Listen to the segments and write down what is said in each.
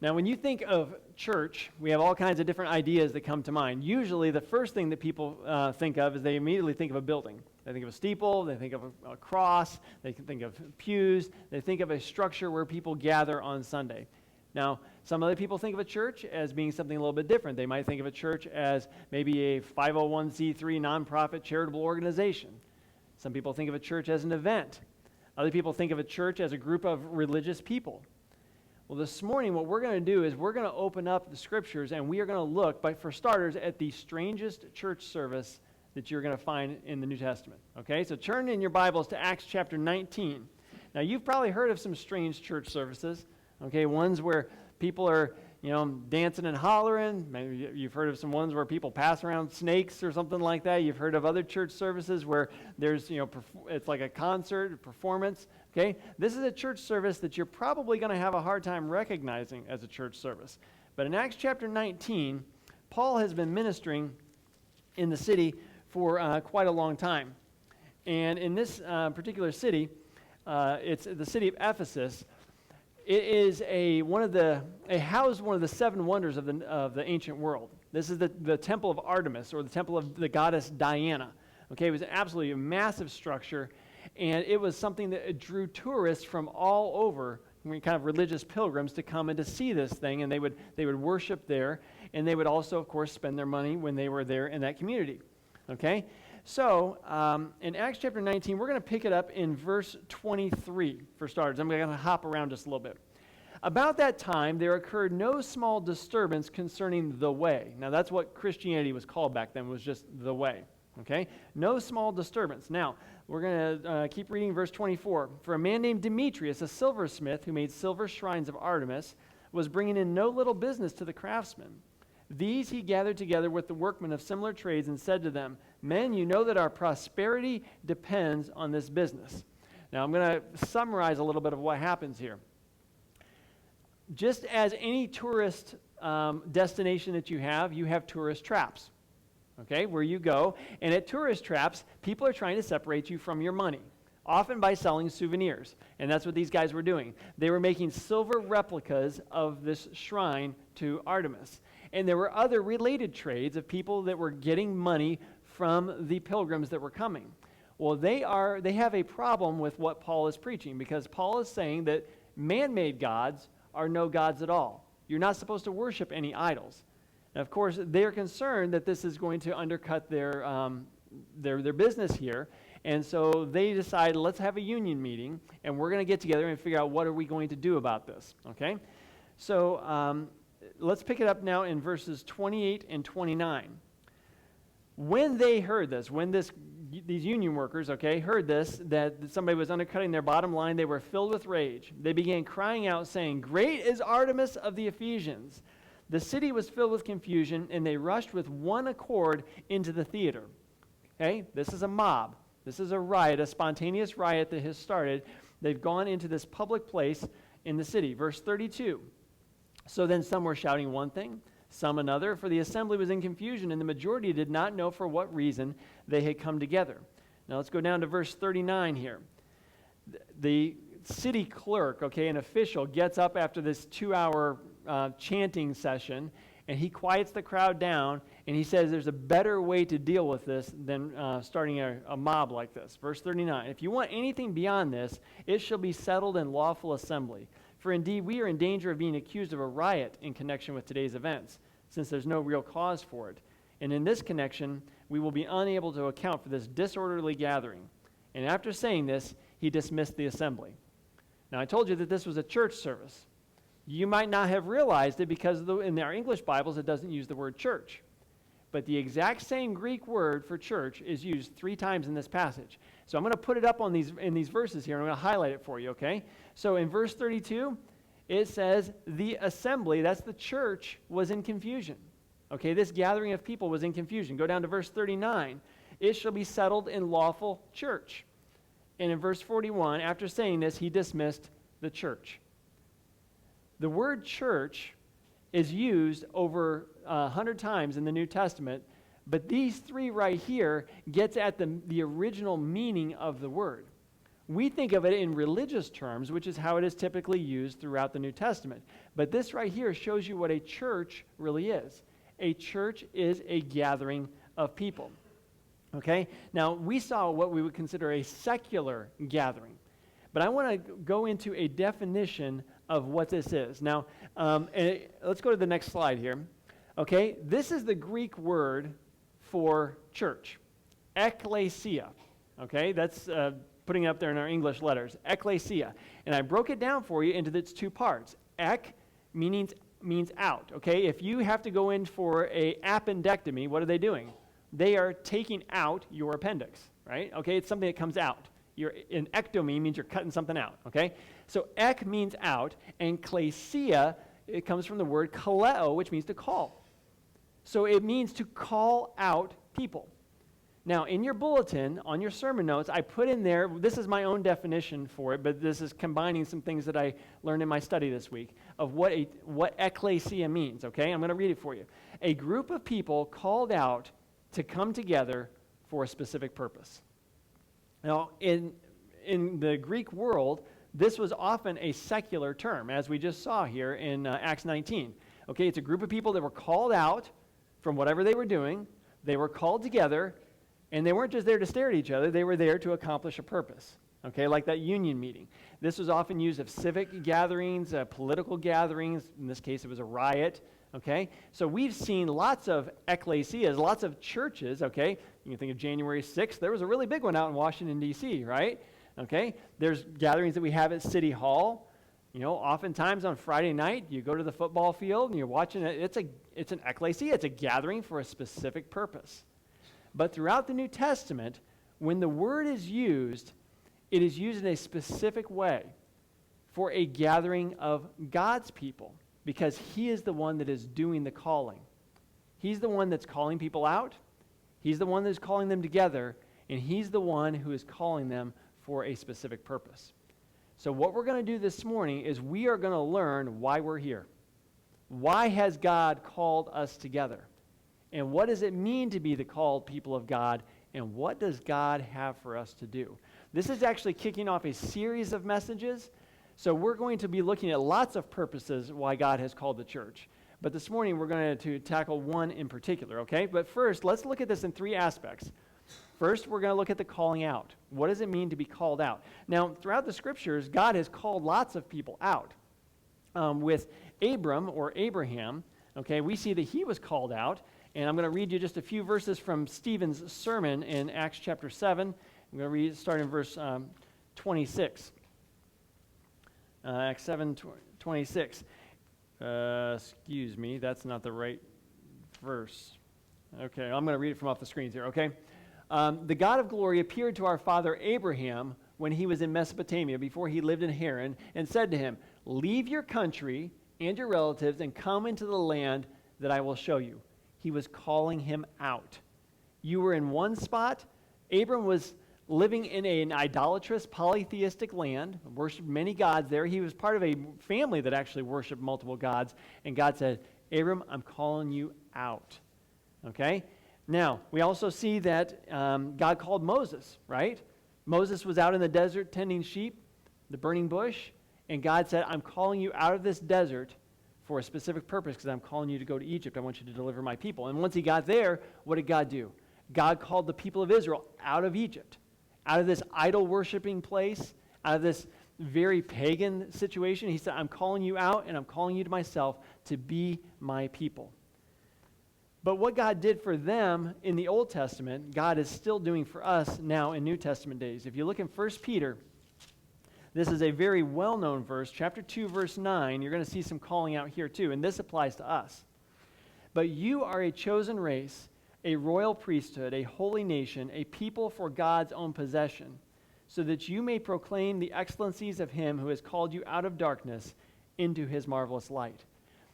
Now, when you think of church, we have all kinds of different ideas that come to mind. Usually, the first thing that people think of is they immediately think of a building. They think of a steeple, they think of a cross, they can think of pews, they think of a structure where people gather on Sunday. Now, some other people think of a church as being something a little bit different. They might think of a church as maybe a 501c3 nonprofit charitable organization. Some people think of a church as an event. Other people think of a church as a group of religious people. Well, this morning, what we're going to do is we're going to open up the scriptures and we are going to look, for starters, at the strangest church service that you're going to find in the New Testament. Okay, so turn in your Bibles to Acts chapter 19. Now, you've probably heard of some strange church services, okay, ones where people are, dancing and hollering. Maybe you've heard of some ones where people pass around snakes or something like that. You've heard of other church services where there's, it's like a concert, a performance. Okay, this is a church service that you're probably going to have a hard time recognizing as a church service. But in Acts chapter 19, Paul has been ministering in the city for quite a long time. And in this particular city, it's the city of Ephesus. It is housed one of the seven wonders of the ancient world. This is the temple of Artemis, or the temple of the goddess Diana. Okay, it was absolutely a massive structure. And it was something that drew tourists from all over, kind of religious pilgrims, to come and to see this thing, and they would worship there, and they would also, of course, spend their money when they were there in that community. Okay, so in Acts chapter 19, we're going to pick it up in verse 23 for starters. I'm going to hop around just a little bit. About that time, there occurred no small disturbance concerning the way. Now, that's what Christianity was called back then, was just the way. Okay, no small disturbance. Now, we're going to keep reading verse 24. For a man named Demetrius, a silversmith who made silver shrines of Artemis, was bringing in no little business to the craftsmen. These he gathered together with the workmen of similar trades and said to them, "Men, you know that our prosperity depends on this business." Now, I'm going to summarize a little bit of what happens here. Just as any tourist destination that you have tourist traps. Okay, where you go, and at tourist traps, people are trying to separate you from your money, often by selling souvenirs, and that's what these guys were doing. They were making silver replicas of this shrine to Artemis, and there were other related trades of people that were getting money from the pilgrims that were coming. Well, they have a problem with what Paul is preaching, because Paul is saying that man-made gods are no gods at all. You're not supposed to worship any idols. And of course, they're concerned that this is going to undercut their business here. And so they decided, let's have a union meeting, and we're going to get together and figure out what are we going to do about this. Okay? So let's pick it up now in verses 28 and 29. When they heard this, these union workers, heard this, that somebody was undercutting their bottom line, they were filled with rage. They began crying out, saying, "Great is Artemis of the Ephesians." The city was filled with confusion, and they rushed with one accord into the theater. Okay, this is a mob. This is a riot, a spontaneous riot that has started. They've gone into this public place in the city. Verse 32. So then some were shouting one thing, some another, for the assembly was in confusion, and the majority did not know for what reason they had come together. Now let's go down to verse 39 here. The city clerk, an official, gets up after this 2-hour chanting session, and he quiets the crowd down, and he says there's a better way to deal with this than starting a mob like this. Verse 39, if you want anything beyond this, it shall be settled in lawful assembly. For indeed we are in danger of being accused of a riot in connection with today's events, since there's no real cause for it. And in this connection, we will be unable to account for this disorderly gathering. And after saying this, he dismissed the assembly. Now, I told you that this was a church service. You might not have realized it because in our English Bibles, it doesn't use the word church. But the exact same Greek word for church is used 3 times in this passage. So I'm going to put it up in these verses here, and I'm going to highlight it for you, okay? So in verse 32, it says, the assembly, that's the church, was in confusion. Okay, this gathering of people was in confusion. Go down to verse 39. It shall be settled in lawful church. And in verse 41, after saying this, he dismissed the church. The word church is used over 100 times in the New Testament, but these 3 right here gets at the original meaning of the word. We think of it in religious terms, which is how it is typically used throughout the New Testament. But this right here shows you what a church really is. A church is a gathering of people. Okay? Now, we saw what we would consider a secular gathering. But I want to go into a definition of what this is. Now, let's go to the next slide here. Okay? This is the Greek word for church. Ekklesia. Okay? That's putting it up there in our English letters. Ekklesia. And I broke it down for you into its two parts. Ek means out. Okay? If you have to go in for a appendectomy, what are they doing? They are taking out your appendix, right? Okay? It's something that comes out. An ectomy means you're cutting something out, okay? So ek means out, and klesia, it comes from the word kaleo, which means to call. So it means to call out people. Now, in your bulletin, on your sermon notes, I put in there, this is my own definition for it, but this is combining some things that I learned in my study this week of what ekklesia means, okay? I'm going to read it for you. A group of people called out to come together for a specific purpose. Now, in the Greek world, this was often a secular term, as we just saw here in Acts 19. Okay, it's a group of people that were called out from whatever they were doing. They were called together, and they weren't just there to stare at each other. They were there to accomplish a purpose, okay, like that union meeting. This was often used of civic gatherings, political gatherings. In this case, it was a riot, okay? So we've seen lots of ecclesias, lots of churches, okay? You can think of January 6th. There was a really big one out in Washington, D.C., right? Okay? There's gatherings that we have at City Hall. You know, oftentimes on Friday night, you go to the football field and you're watching it. It's an ecclesia. It's a gathering for a specific purpose. But throughout the New Testament, when the word is used, it is used in a specific way for a gathering of God's people, because he is the one that is doing the calling. He's the one that's calling people out. He's the one that's calling them together, and he's the one who is calling them for a specific purpose. So what we're going to do this morning is we are going to learn why we're here. Why has God called us together? And what does it mean to be the called people of God? And what does God have for us to do? This is actually kicking off a series of messages. So we're going to be looking at lots of purposes why God has called the church. But this morning we're going to tackle one in particular, okay? But first, let's look at this in three aspects. First, we're going to look at the calling out. What does it mean to be called out? Now, throughout the scriptures, God has called lots of people out. With Abram, or Abraham, okay, we see that he was called out. And I'm going to read you just a few verses from Stephen's sermon in Acts chapter 7. I'm going to read, start in verse 26. Acts 7, 26. Excuse me, that's not the right verse. Okay, I'm going to read it from off the screens here, okay? The God of glory appeared to our father Abraham when he was in Mesopotamia, before he lived in Haran, and said to him, "Leave your country and your relatives and come into the land that I will show you." He was calling him out. You were in one spot. Abram was living in an idolatrous, polytheistic land, worshiped many gods there. He was part of a family that actually worshiped multiple gods. And God said, "Abram, I'm calling you out." Okay? Now, we also see that God called Moses, right? Moses was out in the desert tending sheep, the burning bush, and God said, "I'm calling you out of this desert for a specific purpose, because I'm calling you to go to Egypt. I want you to deliver my people." And once he got there, what did God do? God called the people of Israel out of Egypt, out of this idol-worshiping place, out of this very pagan situation. He said, "I'm calling you out, and I'm calling you to myself to be my people." But what God did for them in the Old Testament, God is still doing for us now in New Testament days. If you look in 1 Peter, this is a very well-known verse, chapter 2, verse 9. You're going to see some calling out here too, and this applies to us. "But you are a chosen race, a royal priesthood, a holy nation, a people for God's own possession, so that you may proclaim the excellencies of him who has called you out of darkness into his marvelous light."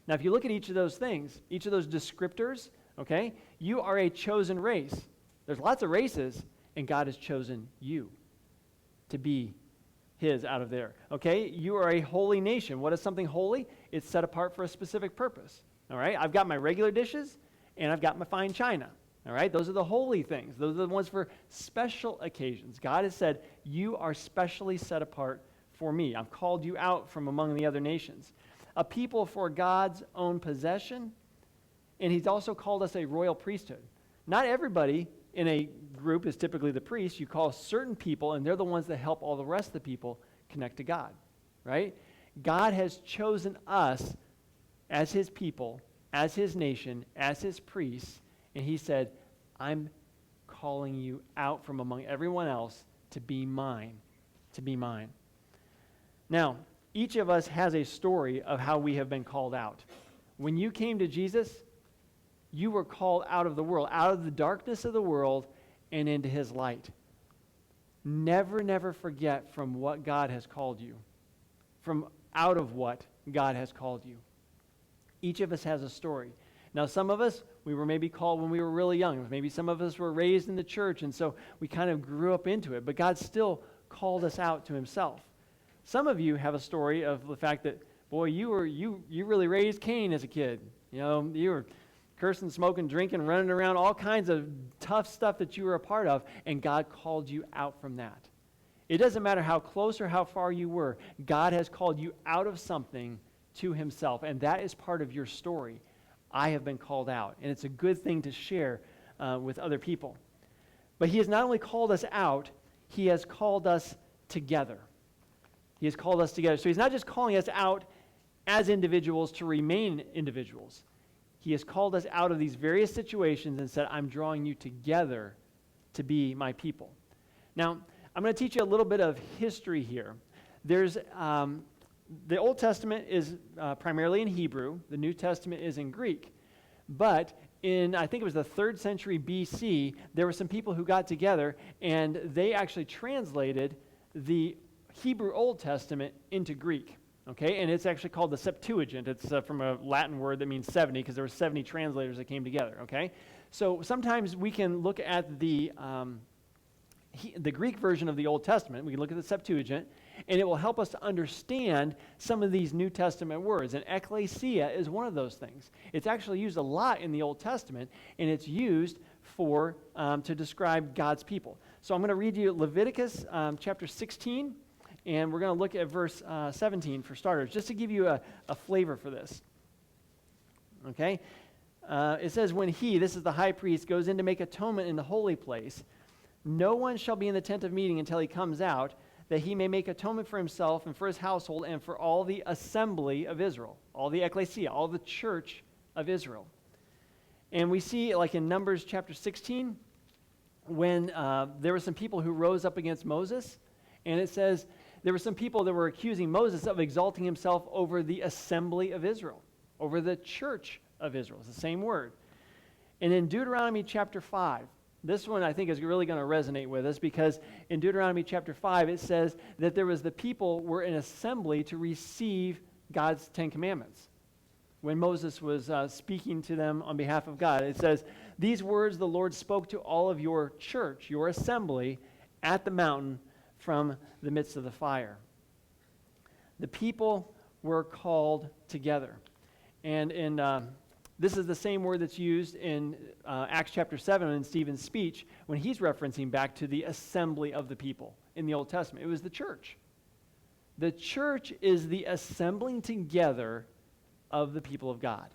Now, if you look at each of those things, each of those descriptors, okay, you are a chosen race. There's lots of races, and God has chosen you to be his out of there, okay? You are a holy nation. What is something holy? It's set apart for a specific purpose, all right? I've got my regular dishes, and I've got my fine china, All right? Those are the holy things. Those are the ones for special occasions. God has said, you are specially set apart for me. I've called you out from among the other nations. A people for God's own possession, and he's also called us a royal priesthood. Not everybody in a group is typically the priest. You call certain people, and they're the ones that help all the rest of the people connect to God, right? God has chosen us as his people, as his nation, as his priests, and he said, I'm calling you out from among everyone else to be mine, to be mine. Now, each of us has a story of how we have been called out. When you came to Jesus, you were called out of the world, out of the darkness of the world and into his light. Never, never forget from what God has called you, from out of what God has called you. Each of us has a story. Now, some of us, we were maybe called when we were really young. Maybe some of us were raised in the church, and so we kind of grew up into it. But God still called us out to himself. Some of you have a story of the fact that, boy, you really raised Cain as a kid. You know, you were cursing, smoking, drinking, running around, all kinds of tough stuff that you were a part of, and God called you out from that. It doesn't matter how close or how far you were. God has called you out of something to himself, and that is part of your story. I have been called out, and it's a good thing to share with other people. But he has not only called us out, he has called us together. He has called us together. So he's not just calling us out as individuals to remain individuals. He has called us out of these various situations and said, I'm drawing you together to be my people. Now, I'm going to teach you a little bit of history here. There's the Old Testament is primarily in Hebrew. The New Testament is in Greek. But in, I think it was the 3rd century BC, there were some people who got together and they actually translated the Hebrew Old Testament into Greek. Okay, and it's actually called the Septuagint. It's from a Latin word that means 70, because there were 70 translators that came together. Okay, so sometimes we can look at the Greek version of the Old Testament. We can look at the Septuagint, and it will help us to understand some of these New Testament words. And ecclesia is one of those things. It's actually used a lot in the Old Testament, and it's used for to describe God's people. So I'm going to read you Leviticus chapter 16. And we're going to look at verse 17 for starters, just to give you a flavor for this. Okay? It says, when he, this is the high priest, goes in to make atonement in the holy place, no one shall be in the tent of meeting until he comes out, that he may make atonement for himself and for his household and for all the assembly of Israel, all the ecclesia, all the church of Israel. And we see, like in Numbers chapter 16, when there were some people who rose up against Moses, and it says, there were some people that were accusing Moses of exalting himself over the assembly of Israel, over the church of Israel. It's the same word. And in Deuteronomy chapter 5, this one I think is really going to resonate with us, because in Deuteronomy chapter 5 it says that there was the people were in assembly to receive God's 10 commandments. When Moses was speaking to them on behalf of God, it says, these words the Lord spoke to all of your church, your assembly, at the mountain from the midst of the fire. The people were called together. And this is the same word that's used in Acts chapter 7 in Stephen's speech when he's referencing back to the assembly of the people in the Old Testament. It was the church. The church is the assembling together of the people of God.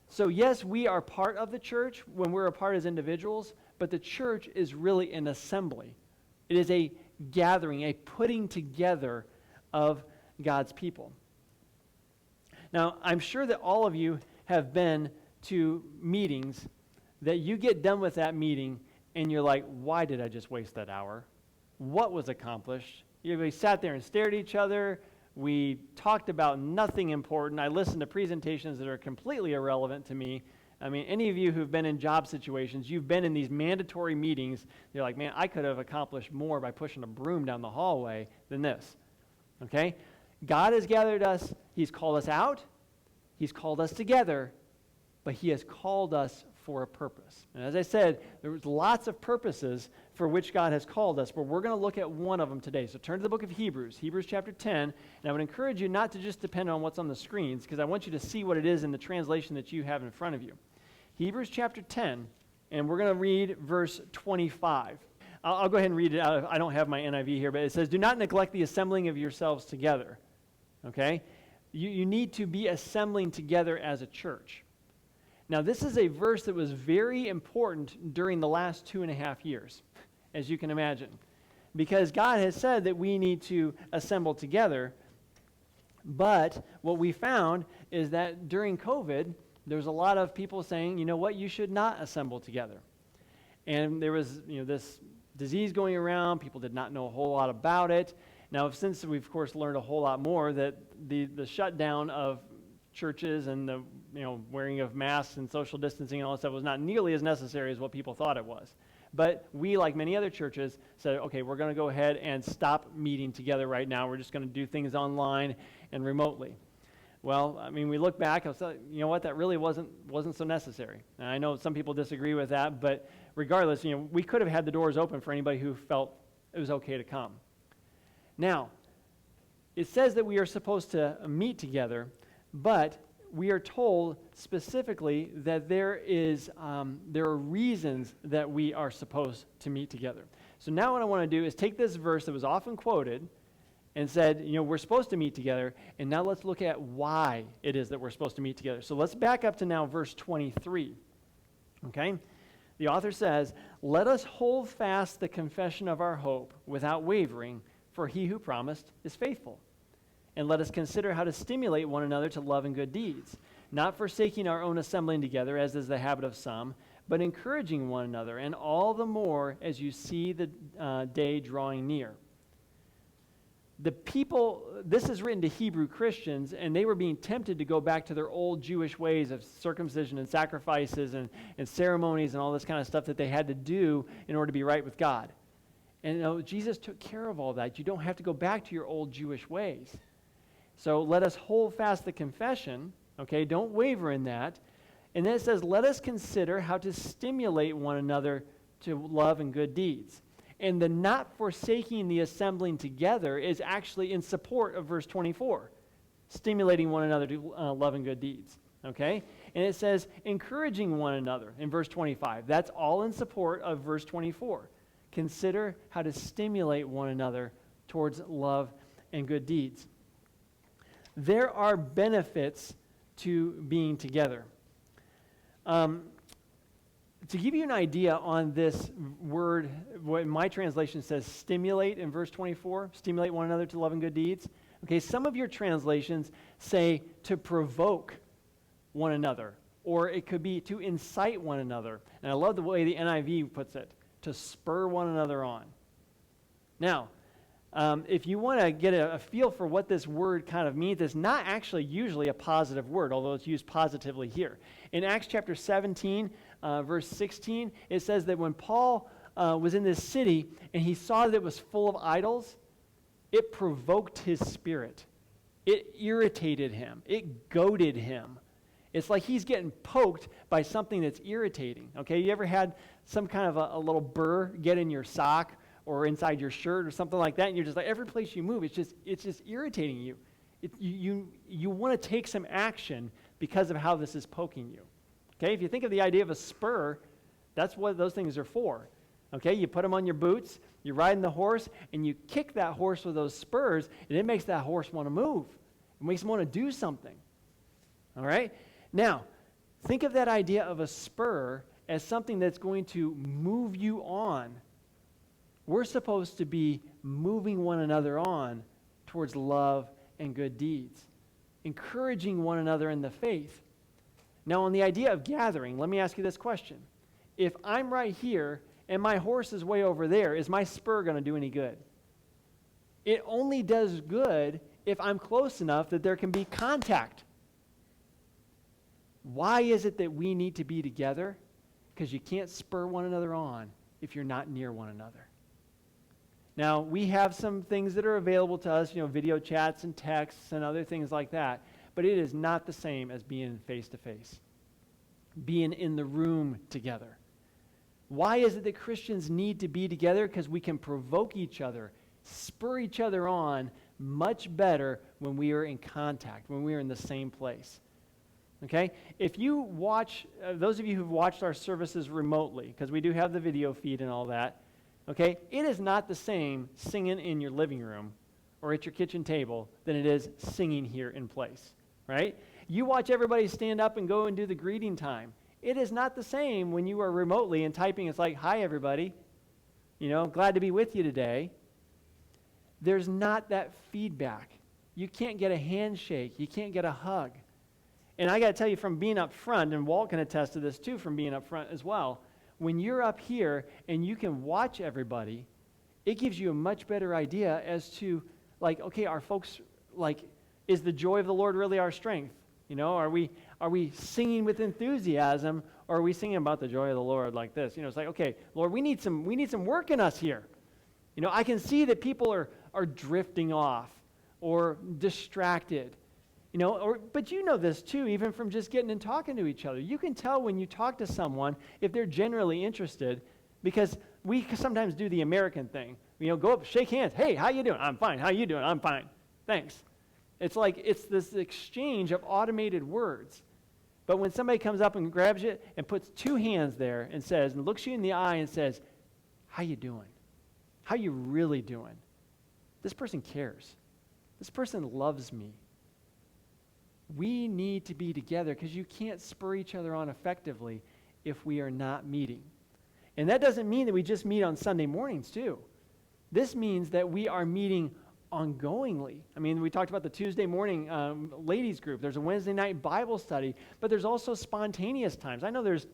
So yes, we are part of the church when we're a part as individuals, but the church is really an assembly. It is a gathering, a putting together of God's people. Now, I'm sure that all of you have been to meetings that you get done with that meeting and you're like, why did I just waste that hour? What was accomplished? We sat there and stared at each other. We talked about nothing important. I listened to presentations that are completely irrelevant to me. I mean, any of you who've been in job situations, you've been in these mandatory meetings, you're like, man, I could have accomplished more by pushing a broom down the hallway than this. Okay? God has gathered us. He's called us out. He's called us together. But he has called us for a purpose. And as I said, there's lots of purposes for which God has called us, but we're going to look at one of them today. So turn to the book of Hebrews, Hebrews chapter 10, and I would encourage you not to just depend on what's on the screens, because I want you to see what it is in the translation that you have in front of you. Hebrews chapter 10, And we're going to read verse 25. I'll go ahead and read it out. I don't have my NIV here, but it says, "Do not neglect the assembling of yourselves together." Okay? You need to be assembling together as a church. Now, this is a verse that was very important during the last 2.5 years, as you can imagine, because God has said that we need to assemble together. But what we found is that during COVID, there was a lot of people saying, you know what, you should not assemble together. And there was, this disease going around. People did not know a whole lot about it. Now, since we've, of course, learned a whole lot more, that the shutdown of churches and the wearing of masks and social distancing and all that stuff was not nearly as necessary as what people thought it was. But we, like many other churches, said, okay, we're going to go ahead and stop meeting together right now. We're just going to do things online and remotely. Well, I mean, we look back and say, you know what, that really wasn't so necessary. And I know some people disagree with that, but regardless, we could have had the doors open for anybody who felt it was okay to come. Now, it says that we are supposed to meet together, but we are told specifically that there are reasons that we are supposed to meet together. So now what I want to do is take this verse that was often quoted and said, we're supposed to meet together, and now let's look at why it is that we're supposed to meet together. So let's back up to now verse 23. Okay? The author says, "Let us hold fast the confession of our hope without wavering, for he who promised is faithful. And let us consider how to stimulate one another to love and good deeds, not forsaking our own assembling together, as is the habit of some, but encouraging one another, and all the more as you see the day drawing near." The people, this is written to Hebrew Christians, and they were being tempted to go back to their old Jewish ways of circumcision and sacrifices and ceremonies and all this kind of stuff that they had to do in order to be right with God. And Jesus took care of all that. You don't have to go back to your old Jewish ways. So let us hold fast the confession, okay? Don't waver in that. And then it says, let us consider how to stimulate one another to love and good deeds. And the not forsaking the assembling together is actually in support of verse 24, stimulating one another to love and good deeds, okay? And it says encouraging one another in verse 25. That's all in support of verse 24. Consider how to stimulate one another towards love and good deeds. There are benefits to being together. To give you an idea on this word, what my translation says stimulate in verse 24, stimulate one another to love and good deeds. Okay, some of your translations say to provoke one another, or it could be to incite one another. And I love the way the NIV puts it, to spur one another on. Now, if you want to get a feel for what this word kind of means, it's not actually usually a positive word, although it's used positively here. In Acts chapter 17, verse 16, it says that when Paul was in this city and he saw that it was full of idols, it provoked his spirit. It irritated him. It goaded him. It's like he's getting poked by something that's irritating. Okay, you ever had some kind of a little burr get in your sock or inside your shirt or something like that, and you're just like, every place you move, it's just irritating you. You want to take some action because of how this is poking you. Okay, if you think of the idea of a spur, that's what those things are for. Okay, you put them on your boots, you're riding the horse, and you kick that horse with those spurs, and it makes that horse want to move. It makes him want to do something. All right? Now, think of that idea of a spur as something that's going to move you on. We're supposed to be moving one another on towards love and good deeds, encouraging one another in the faith. Now, on the idea of gathering, let me ask you this question. If I'm right here and my horse is way over there, is my spur going to do any good? It only does good if I'm close enough that there can be contact. Why is it that we need to be together? Because you can't spur one another on if you're not near one another. Now, we have some things that are available to us, video chats and texts and other things like that, but it is not the same as being face-to-face, being in the room together. Why is it that Christians need to be together? Because we can provoke each other, spur each other on much better when we are in contact, when we are in the same place. Okay? If you watch, those of you who've watched our services remotely, because we do have the video feed and all that, okay, it is not the same singing in your living room or at your kitchen table than it is singing here in place, right? You watch everybody stand up and go and do the greeting time. It is not the same when you are remotely and typing. It's like, hi, everybody. Glad to be with you today. There's not that feedback. You can't get a handshake. You can't get a hug. And I got to tell you, from being up front, and Walt can attest to this too from being up front as well, when you're up here and you can watch everybody, it gives you a much better idea as to, like, okay, are folks, like, is the joy of the Lord really our strength? Are we singing with enthusiasm, or are we singing about the joy of the Lord like this? It's like, okay, Lord, we need some work in us here. I can see that people are drifting off or distracted. But you know this too, even from just getting and talking to each other. You can tell when you talk to someone if they're generally interested, because we sometimes do the American thing. Go up, shake hands. Hey, how you doing? I'm fine. How you doing? I'm fine. Thanks. It's like it's this exchange of automated words. But when somebody comes up and grabs you and puts two hands there and says, and looks you in the eye and says, how you doing? How you really doing? This person cares. This person loves me. We need to be together, because you can't spur each other on effectively if we are not meeting. And that doesn't mean that we just meet on Sunday mornings too. This means that we are meeting ongoingly. We talked about the Tuesday morning ladies group. There's a Wednesday night Bible study, but there's also spontaneous times. I know there's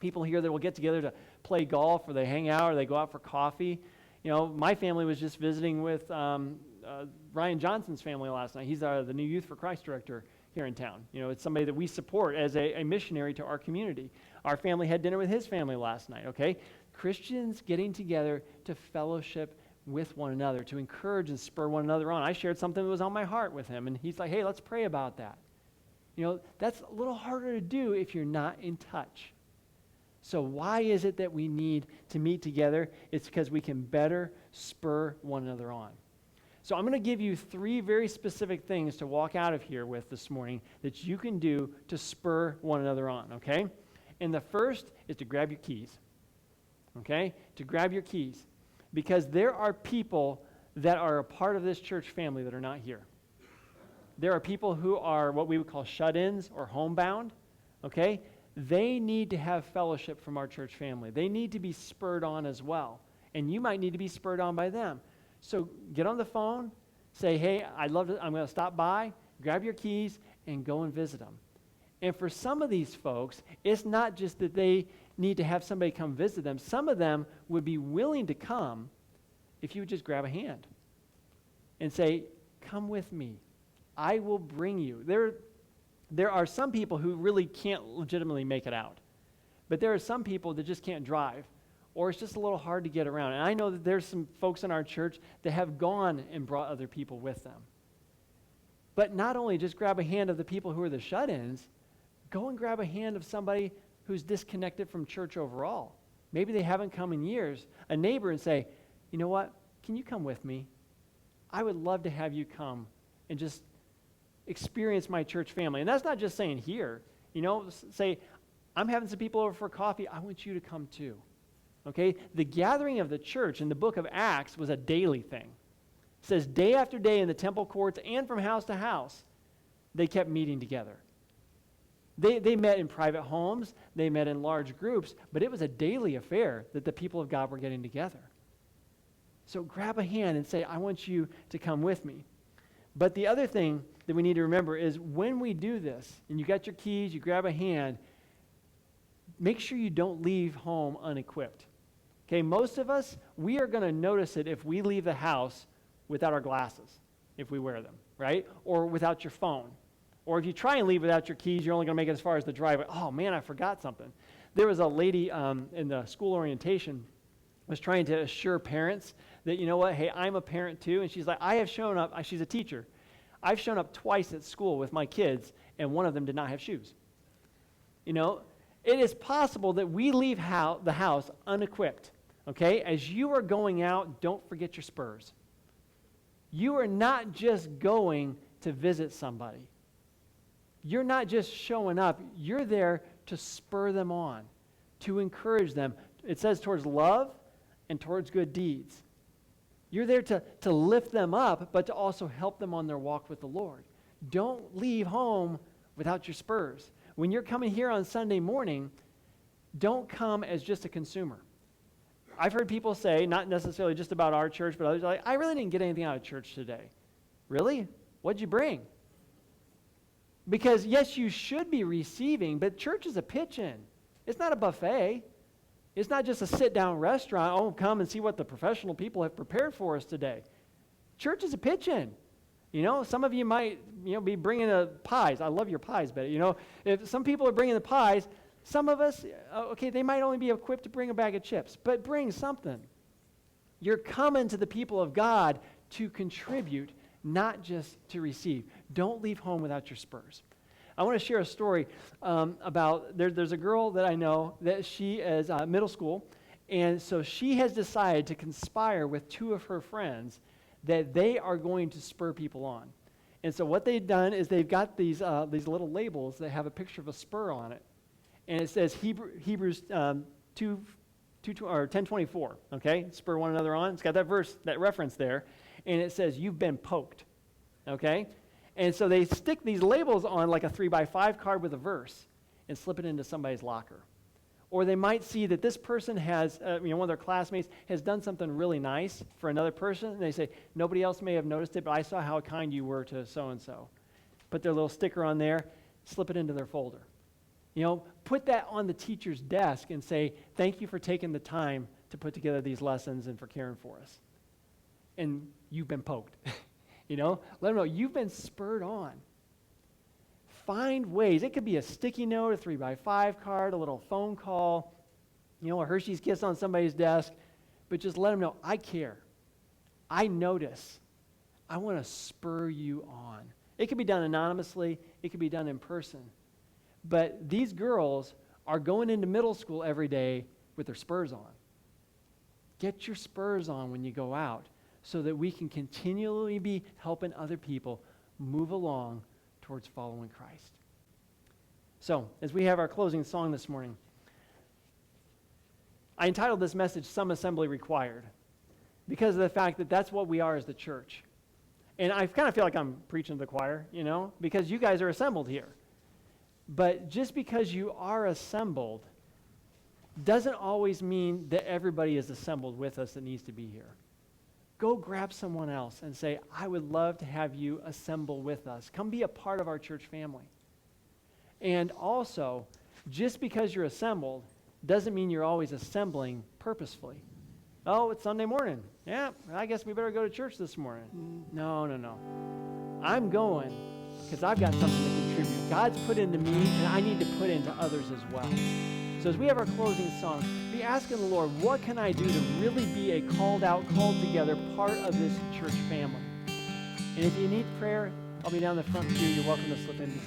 people here that will get together to play golf, or they hang out, or they go out for coffee. My family was just visiting with Ryan Johnson's family last night. He's the new Youth for Christ director here in town. It's somebody that we support as a missionary to our community. Our family had dinner with his family last night, okay? Christians getting together to fellowship with one another, to encourage and spur one another on. I shared something that was on my heart with him, and he's like, hey, let's pray about that. That's a little harder to do if you're not in touch. So why is it that we need to meet together? It's because we can better spur one another on. So I'm going to give you 3 very specific things to walk out of here with this morning that you can do to spur one another on, okay? And the first is to grab your keys, okay? To grab your keys. Because there are people that are a part of this church family that are not here. There are people who are what we would call shut-ins or homebound, okay? They need to have fellowship from our church family. They need to be spurred on as well. And you might need to be spurred on by them. So get on the phone, say, hey, I'm going to stop by, grab your keys, and go and visit them. And for some of these folks, it's not just that they need to have somebody come visit them. Some of them would be willing to come if you would just grab a hand and say, come with me. I will bring you. There are some people who really can't legitimately make it out. But there are some people that just can't drive, or it's just a little hard to get around. And I know that there's some folks in our church that have gone and brought other people with them. But not only just grab a hand of the people who are the shut-ins, go and grab a hand of somebody who's disconnected from church overall. Maybe they haven't come in years. A neighbor, and say, you know what, can you come with me? I would love to have you come and just experience my church family. And that's not just saying here. Say, I'm having some people over for coffee. I want you to come too. Okay? The gathering of the church in the book of Acts was a daily thing. It says day after day in the temple courts and from house to house, they kept meeting together. They met in private homes. They met in large groups. But it was a daily affair that the people of God were getting together. So grab a hand and say, I want you to come with me. But the other thing that we need to remember is when we do this, and you got your keys, you grab a hand, make sure you don't leave home unequipped. Okay, most of us, we are going to notice it if we leave the house without our glasses, if we wear them, right? Or without your phone. Or if you try and leave without your keys, you're only going to make it as far as the driveway. Oh, man, I forgot something. There was a lady in the school orientation was trying to assure parents that, you know what, hey, I'm a parent too. And she's like, I have shown up, she's a teacher. I've shown up twice at school with my kids, and one of them did not have shoes. It is possible that we leave the house unequipped. Okay, as you are going out, don't forget your spurs. You are not just going to visit somebody. You're not just showing up. You're there to spur them on, to encourage them. It says towards love and towards good deeds. You're there to lift them up, but to also help them on their walk with the Lord. Don't leave home without your spurs. When you're coming here on Sunday morning, don't come as just a consumer. I've heard people say, not necessarily just about our church, but others are like, I really didn't get anything out of church today. Really? What'd you bring? Because yes, you should be receiving, but church is a pitch-in. It's not a buffet. It's not just a sit-down restaurant. Oh, come and see what the professional people have prepared for us today. Church is a pitch-in. You know, some of you might, be bringing the pies. I love your pies, Betty. If some people are bringing the pies, some of us, they might only be equipped to bring a bag of chips, but bring something. You're coming to the people of God to contribute, not just to receive. Don't leave home without your spurs. I want to share a story about, there's a girl that I know that she is middle school, and so she has decided to conspire with two of her friends that they are going to spur people on. And so what they've done is they've got these little labels that have a picture of a spur on it. And it says Hebrews 10:24, okay? Spur one another on. It's got that verse, that reference there. And it says, you've been poked, okay? And so they stick these labels on like a 3x5 card with a verse and slip it into somebody's locker. Or they might see that this person has, one of their classmates has done something really nice for another person, and they say, nobody else may have noticed it, but I saw how kind you were to so-and-so. Put their little sticker on there, slip it into their folder. Put that on the teacher's desk and say, thank you for taking the time to put together these lessons and for caring for us. And you've been poked. Let them know you've been spurred on. Find ways. It could be a sticky note, a 3x5 card, a little phone call, a Hershey's Kiss on somebody's desk. But just let them know, I care. I notice. I want to spur you on. It could be done anonymously. It could be done in person. But these girls are going into middle school every day with their spurs on. Get your spurs on when you go out so that we can continually be helping other people move along towards following Christ. So, as we have our closing song this morning, I entitled this message, Some Assembly Required, because of the fact that that's what we are as the church. And I kind of feel like I'm preaching to the choir, because you guys are assembled here. But just because you are assembled doesn't always mean that everybody is assembled with us that needs to be here. Go grab someone else and say, I would love to have you assemble with us. Come be a part of our church family. And also, just because you're assembled doesn't mean you're always assembling purposefully. Oh, it's Sunday morning. Yeah, I guess we better go to church this morning. No. I'm going because I've got something to contribute. God's put into me, and I need to put into others as well. So as we have our closing song, be asking the Lord, what can I do to really be a called out, called together part of this church family? And if you need prayer, I'll be down the front pew. You're welcome to slip in.